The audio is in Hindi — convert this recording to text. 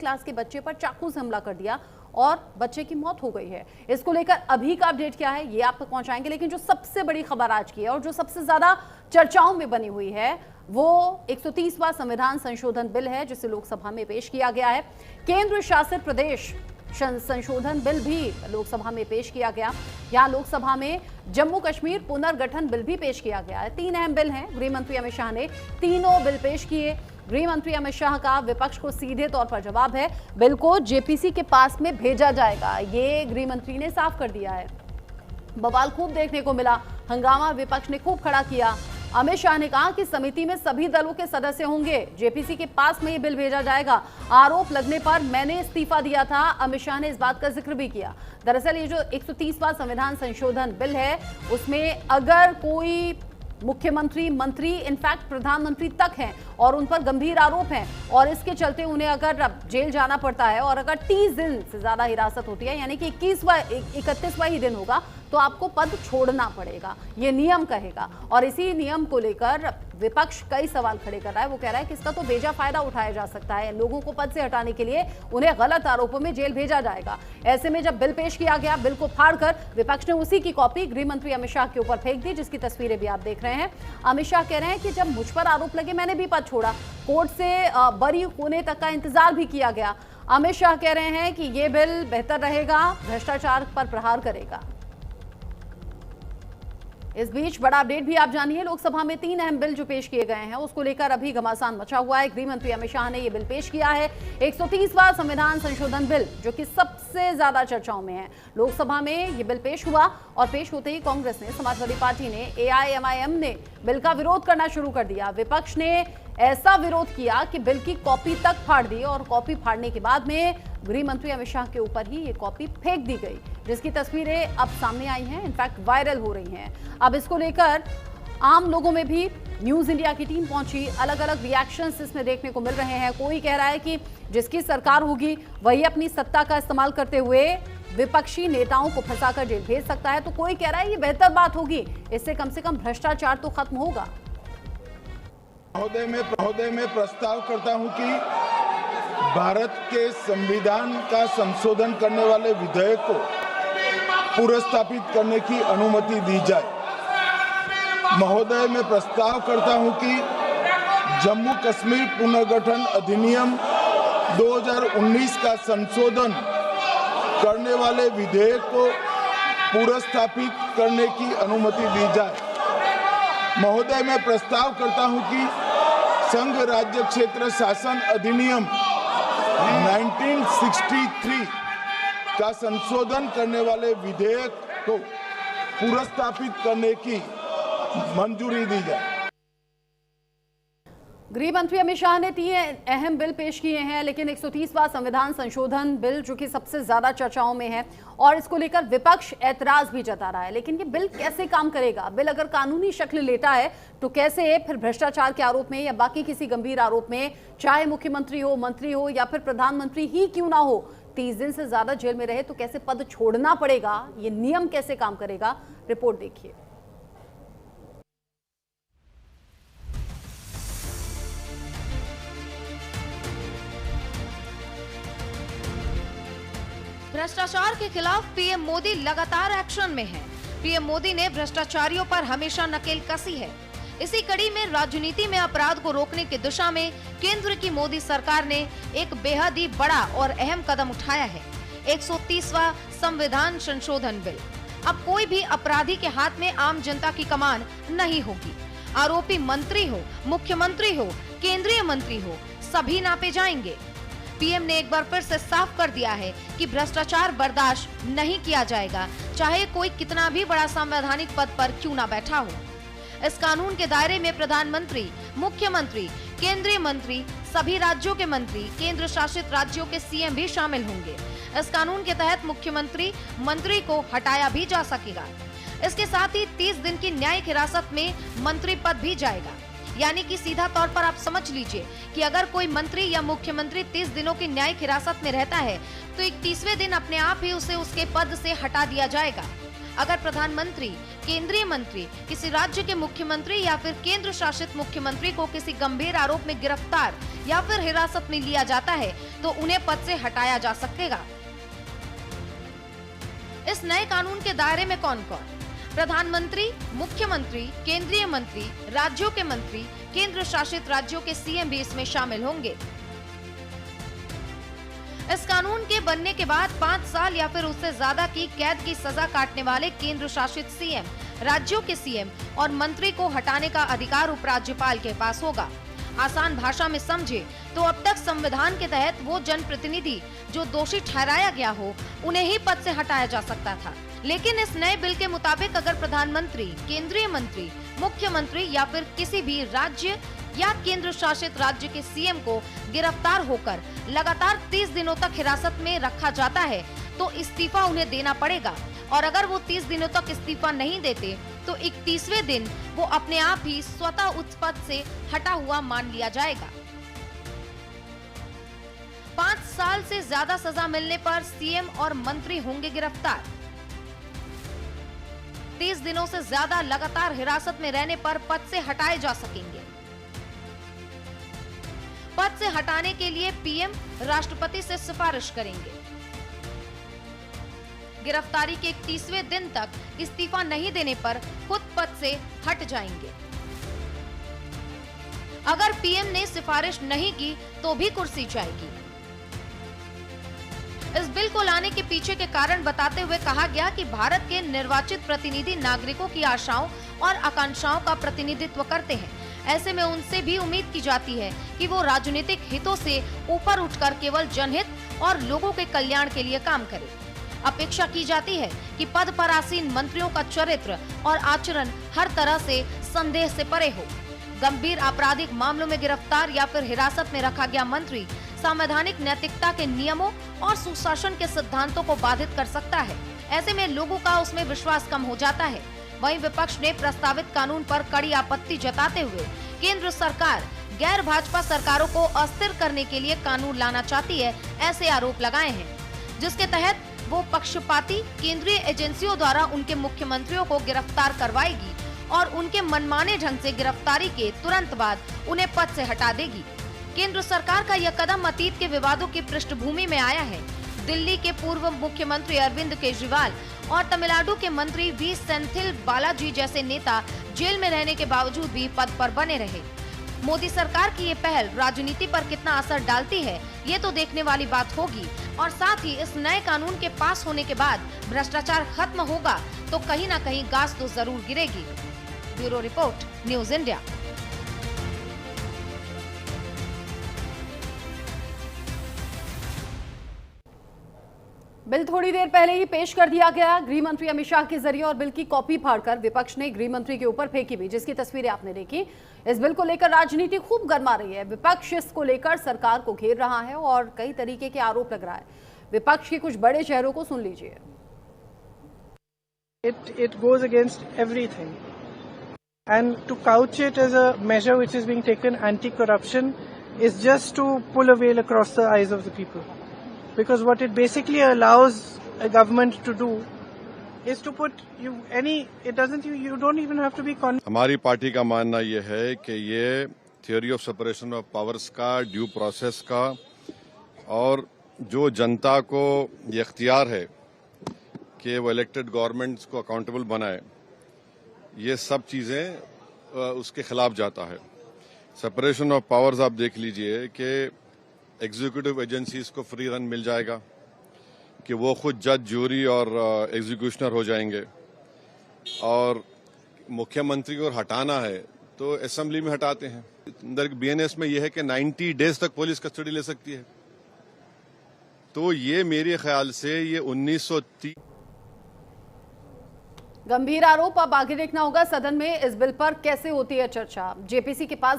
क्लास के बच्चे पर चाकू से हमला कर दिया और बच्चे की मौत हो गई है। इसको लेकर अभी का अपडेट क्या है ये आप तक पहुंचाएंगे, लेकिन जो सबसे बड़ी खबर आज की है और जो सबसे ज्यादा चर्चाओं में बनी हुई है वो 130वां संविधान संशोधन बिल है जिसे लोकसभा में पेश किया गया है। केंद्र शासित प्रदेश संशोधन बिल भी लोकसभा में पेश किया गया। यहाँ लोकसभा में जम्मू कश्मीर पुनर्गठन बिल भी पेश किया गया है। 3 अहम बिल हैं। गृह मंत्री अमित शाह ने तीनों बिल पेश किए। गृह मंत्री अमित शाह का विपक्ष को सीधे तौर पर जवाब है, बिल को जेपीसी के पास में भेजा जाएगा, ये गृह मंत्री ने साफ कर दिया है। बवाल खूब देखने को मिला, हंगामा विपक्ष ने खूब खड़ा किया। अमित शाह ने कहा कि समिति में सभी दलों के सदस्य होंगे, जेपीसी के पास में ये बिल भेजा जाएगा। आरोप लगने पर मैंने इस्तीफा दिया था, अमित शाह ने इस बात का जिक्र भी किया। दरअसल ये जो 130वां संविधान संशोधन बिल है उसमें अगर कोई मुख्यमंत्री, मंत्री, इनफैक्ट प्रधानमंत्री तक हैं और उन पर गंभीर आरोप हैं और इसके चलते उन्हें अगर जेल जाना पड़ता है और अगर 30 दिन से ज्यादा हिरासत होती है यानी कि 31वां ही दिन होगा तो आपको पद छोड़ना पड़ेगा, ये नियम कहेगा। और इसी नियम को लेकर विपक्ष कई सवाल खड़े कर रहा है। वो कह रहा है कि इसका तो बेजा फायदा उठाया जा सकता है, लोगों को पद से हटाने के लिए उन्हें गलत आरोपों में जेल भेजा जाएगा। ऐसे में जब बिल पेश किया गया, बिल को फाड़कर विपक्ष ने उसी की कॉपी गृह मंत्री अमित शाह के ऊपर फेंक दी, जिसकी तस्वीरें भी आप देख रहे हैं। अमित शाह कह रहे हैं कि जब मुझ पर आरोप लगे मैंने भी पद छोड़ा, कोर्ट से बरी होने तक का इंतजार भी किया गया। अमित शाह कह रहे हैं कि ये बिल बेहतर रहेगा, भ्रष्टाचार पर प्रहार करेगा। इस बीच बड़ा अपडेट भी आप जानिए, लोकसभा में 3 अहम बिल जो पेश किए गए हैं उसको लेकर अभी घमासान मचा हुआ है। गृह मंत्री अमित शाह ने यह बिल पेश किया है, 130वां संविधान संशोधन बिल, जो कि सबसे ज्यादा चर्चाओं में है। लोकसभा में यह बिल पेश हुआ और पेश होते ही कांग्रेस ने, समाजवादी पार्टी ने, एआईएमआईएम ने बिल का विरोध करना शुरू कर दिया। विपक्ष ने ऐसा विरोध किया कि बिल की कॉपी तक फाड़ दी और कॉपी फाड़ने के बाद में गृह मंत्री अमित शाह के ऊपर ही ये कॉपी फेंक दी गई, जिसकी तस्वीरें अब सामने आई हैं, इनफैक्ट वायरल हो रही हैं। अब इसको लेकर आम लोगों में भी न्यूज इंडिया की टीम पहुंची, अलग अलग रिएक्शंस इसमें देखने को मिल रहे हैं। कोई कह रहा है कि जिसकी सरकार होगी वही अपनी सत्ता का इस्तेमाल करते हुए विपक्षी नेताओं को फंसाकर जेल भेज सकता है, तो कोई कह रहा है ये बेहतर बात होगी, इससे कम से कम भ्रष्टाचार तो खत्म होगा। महोदय में प्रस्ताव करता हूं कि भारत के संविधान का संशोधन करने वाले विधेयक को पुनर्स्थापित करने की अनुमति दी जाए। महोदय में प्रस्ताव करता हूं कि जम्मू कश्मीर पुनर्गठन अधिनियम 2019 का संशोधन करने वाले विधेयक को पुनर्स्थापित करने की अनुमति दी जाए। महोदय मैं प्रस्ताव करता हूं कि संघ राज्य क्षेत्र शासन अधिनियम 1963 का संशोधन करने वाले विधेयक को पुनर्स्थापित करने की मंजूरी दी जाए। गृह मंत्री अमित शाह ने 3 अहम बिल पेश किए हैं, लेकिन 130वां संविधान संशोधन बिल जो कि सबसे ज्यादा चर्चाओं में है और इसको लेकर विपक्ष ऐतराज भी जता रहा है। लेकिन ये बिल कैसे काम करेगा? बिल अगर कानूनी शक्ल लेता है तो कैसे फिर भ्रष्टाचार के आरोप में या बाकी किसी गंभीर आरोप में, चाहे मुख्यमंत्री हो, मंत्री हो या फिर प्रधानमंत्री ही क्यों ना हो, 30 दिन से ज्यादा जेल में रहे तो कैसे पद छोड़ना पड़ेगा? ये नियम कैसे काम करेगा? रिपोर्ट देखिए। भ्रष्टाचार के खिलाफ पीएम मोदी लगातार एक्शन में हैं। पीएम मोदी ने भ्रष्टाचारियों पर हमेशा नकेल कसी है। इसी कड़ी में राजनीति में अपराध को रोकने की दिशा में केंद्र की मोदी सरकार ने एक बेहद ही बड़ा और अहम कदम उठाया है, 130वां संविधान संशोधन बिल। अब कोई भी अपराधी के हाथ में आम जनता की कमान नहीं होगी। आरोपी मंत्री हो, मुख्यमंत्री हो, केंद्रीय मंत्री हो, सभी नापे जाएंगे। पीएम ने एक बार फिर से साफ कर दिया है कि भ्रष्टाचार बर्दाश्त नहीं किया जाएगा, चाहे कोई कितना भी बड़ा संवैधानिक पद पर क्यों ना बैठा हो। इस कानून के दायरे में प्रधानमंत्री, मुख्यमंत्री, केंद्रीय मंत्री, सभी राज्यों के मंत्री, केंद्र शासित राज्यों के सीएम भी शामिल होंगे। इस कानून के तहत मुख्यमंत्री, मंत्री को हटाया भी जा सकेगा। इसके साथ ही 30 दिन की न्यायिक हिरासत में मंत्री पद भी जाएगा। यानी कि सीधा तौर पर आप समझ लीजिए कि अगर कोई मंत्री या मुख्यमंत्री 30 दिनों की न्यायिक हिरासत में रहता है तो 31वें दिन अपने आप ही उसे उसके पद से हटा दिया जाएगा। अगर प्रधानमंत्री, केंद्रीय मंत्री, किसी राज्य के मुख्यमंत्री या फिर केंद्र शासित मुख्यमंत्री को किसी गंभीर आरोप में गिरफ्तार या फिर हिरासत में लिया जाता है तो उन्हें पद से हटाया जा सकेगा। इस नए कानून के दायरे में कौन कौन? प्रधानमंत्री, मुख्यमंत्री, केंद्रीय मंत्री, राज्यों के मंत्री, केंद्र शासित राज्यों के सीएम भी इसमें शामिल होंगे। इस कानून के बनने के बाद 5 साल या फिर उससे ज्यादा की कैद की सजा काटने वाले केंद्र शासित सीएम, राज्यों के सीएम और मंत्री को हटाने का अधिकार उपराज्यपाल के पास होगा। आसान भाषा में समझे तो अब तक संविधान के तहत वो जनप्रतिनिधि जो दोषी ठहराया गया हो उन्हें ही पद से हटाया जा सकता था, लेकिन इस नए बिल के मुताबिक अगर प्रधानमंत्री, केंद्रीय मंत्री, मुख्यमंत्री या फिर किसी भी राज्य या केंद्र शासित राज्य के सीएम को गिरफ्तार होकर लगातार 30 दिनों तक हिरासत में रखा जाता है तो इस्तीफा उन्हें देना पड़ेगा, और अगर वो 30 दिनों तक इस्तीफा नहीं देते तो 31वें दिन वो अपने आप ही स्वतः उस पद से हटा हुआ मान लिया जाएगा। 5 साल से ज्यादा सजा मिलने पर सीएम और मंत्री होंगे गिरफ्तार। 30 दिनों से ज्यादा लगातार हिरासत में रहने पर पद से हटाए जा सकेंगे। पद से हटाने के लिए पीएम राष्ट्रपति से सिफारिश करेंगे। गिरफ्तारी के 31वें दिन तक इस्तीफा नहीं देने पर खुद पद से हट जाएंगे। अगर पीएम ने सिफारिश नहीं की तो भी कुर्सी जाएगी। इस बिल को लाने के पीछे के कारण बताते हुए कहा गया कि भारत के निर्वाचित प्रतिनिधि नागरिकों की आशाओं और आकांक्षाओं का प्रतिनिधित्व करते हैं। ऐसे में उनसे भी उम्मीद की जाती है कि वो राजनीतिक हितों से ऊपर उठकर केवल जनहित और लोगों के कल्याण के लिए काम करे। अपेक्षा की जाती है कि पद पर आसीन मंत्रियों का चरित्र और आचरण हर तरह से संदेह से परे हो। गंभीर आपराधिक मामलों में गिरफ्तार या फिर हिरासत में रखा गया मंत्री संवैधानिक नैतिकता के नियमों और सुशासन के सिद्धांतों को बाधित कर सकता है। ऐसे में लोगों का उसमें विश्वास कम हो जाता है। वहीं विपक्ष ने प्रस्तावित कानून पर कड़ी आपत्ति जताते हुए केंद्र सरकार गैर भाजपा सरकारों को अस्थिर करने के लिए कानून लाना चाहती है, ऐसे आरोप लगाए हैं, जिसके तहत वो पक्षपाती केंद्रीय एजेंसियों द्वारा उनके मुख्यमंत्रियों को गिरफ्तार करवाएगी और उनके मनमाने ढंग से गिरफ्तारी के तुरंत बाद उन्हें पद से हटा देगी। केंद्र सरकार का यह कदम अतीत के विवादों की पृष्ठभूमि में आया है। दिल्ली के पूर्व मुख्यमंत्री अरविंद केजरीवाल और तमिलनाडु के मंत्री वी सेंथिल बालाजी जैसे नेता जेल में रहने के बावजूद भी पद पर बने रहे। मोदी सरकार की ये पहल राजनीति पर कितना असर डालती है, ये तो देखने वाली बात होगी। और साथ ही इस नए कानून के पास होने के बाद भ्रष्टाचार खत्म होगा तो कहीं न कहीं गाज तो जरूर गिरेगी। Bureau report, news India. Bill थोड़ी देर पहले ही पेश कर दिया गया गृह मंत्री अमित शाह के जरिए, और बिल की कॉपी फाड़कर विपक्ष ने गृह मंत्री के ऊपर फेंकी भी, जिसकी तस्वीरें आपने देखी। इस बिल को लेकर राजनीति खूब गर्मा रही है। विपक्ष इसको लेकर सरकार को घेर रहा है और कई तरीके के आरोप लग रहा है। विपक्ष के कुछ बड़े चेहरों को सुन लीजिए। It goes against everything, and to couch it as a measure which is being taken anti-corruption is just to pull a veil across the eyes of the people. Because what it basically allows a government to do is to put you don't even have to be हमारी पार्टी का मानना ये है कि ये theory of separation of powers का, ड्यू प्रोसेस का, और जो जनता को ये इख्तियार है कि वो इलेक्टेड गवर्नमेंट्स को अकाउंटेबल बनाए, ये सब चीज़ें उसके खिलाफ जाता है। सेपरेशन ऑफ पावर्स आप देख लीजिए कि एग्जीक्यूटिव एजेंसीज को फ्री रन मिल जाएगा कि वो खुद जज, ज्यूरी और एग्जीक्यूशनर हो जाएंगे, और मुख्यमंत्री को हटाना है तो असेंबली में हटाते हैं। अंदर बीएनएस में यह है कि 90 डेज तक पुलिस कस्टडी ले सकती है। तो ये मेरे ख्याल से ये 1930 गंभीर आरोप। अब आगे देखना होगा सदन में इस बिल पर कैसे होती है चर्चा। जेपीसी के पास